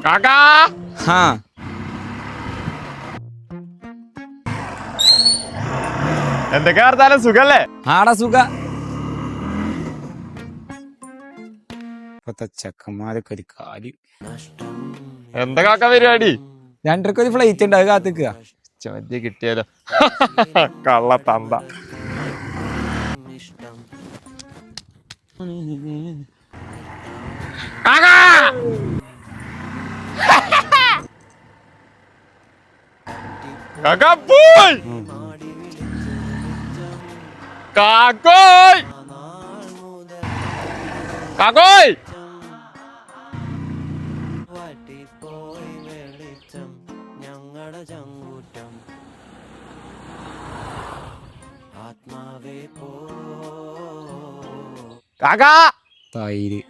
കാക്കാ ഹാ എന്തൊക്കെ വർത്താനം സുഖല്ലേ? ആടാ സുഖ. ഇപ്പത്തെ ചെക്കന്മാരൊക്കെ ഒരു കാര്യം. എന്താ കാക്ക പരിപാടി? 2:30 ഒരു ഫ്ലൈറ്റ് ഉണ്ട്, അത് കാത്തിക്കുക. മതി കിട്ടിയാലോ. കള്ള തന്ത. കാക്കാ പോയി. കാക്കോയ് കാക്കോയ് കാക്കാ തൈര്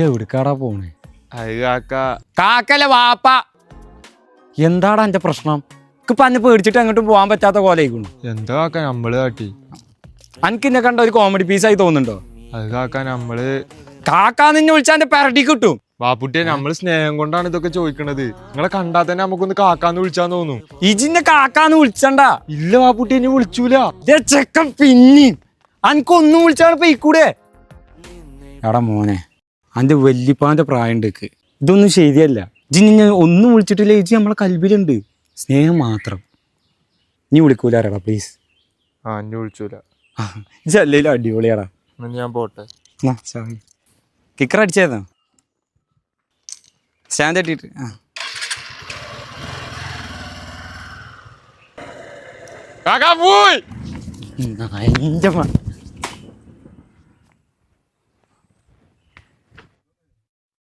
എവിടേക്കാടാ പോണേ? അത് കാക്ക കാക്കല്ലേ വാപ്പ. എന്താടാ എന്റെ പ്രശ്നം? ഇപ്പൊ അന്നെ പേടിച്ചിട്ട് അങ്ങോട്ടും പോകാൻ പറ്റാത്ത കോലായിക്കുന്നു. എന്താ കാക്ക നമ്മള് കാട്ടി? അനക്ക് എന്നെ കണ്ട ഒരു കോമഡി പീസായി തോന്നുന്നുണ്ടോ? അത് കാക്ക നമ്മള് കാക്കാ നിന്നെ വിളിച്ചാൽ എന്റെ പെരടി കിട്ടും. വാപ്പുട്ടിയെ നമ്മള് സ്നേഹം കൊണ്ടാണ് ഇതൊക്കെ ചോദിക്കണത്. നിങ്ങളെ കണ്ടാൽ തന്നെ നമുക്കൊന്ന് കാക്കാന്ന് വിളിച്ചാന്ന് തോന്നും. ഇജിന്നെ കാക്കാന്ന് വിളിച്ചണ്ട. ഇല്ല വാപ്പുട്ടി എന്നെ വിളിച്ചൂല. ചെക്കൻ പിന്നെ അനക്കൊന്നും വിളിച്ചാണ് പോയിക്കൂടെ? എടാ മോനെ, അന്റെ വല്യപ്പാന്റെ പ്രായം ഉണ്ടക്ക്. ഇതൊന്നും ശരിയല്ല. ഇജിനി ഞാൻ ഒന്നും വിളിച്ചിട്ടില്ല. ഇജി നമ്മളെ കൽബിലുണ്ട്. സ്നേഹം മാത്രം. നീ വിളിക്കൂലാടാ പ്ലീസ്. എന്നെ വിളിച്ചൂല. ഇജല്ലേലും അടിപൊളിയാടാ. ഞാൻ പോട്ടെ. Kicker അടിച്ചേതാ stand തട്ടിട്ട്. കാക്കാ പോയി. എന്റെ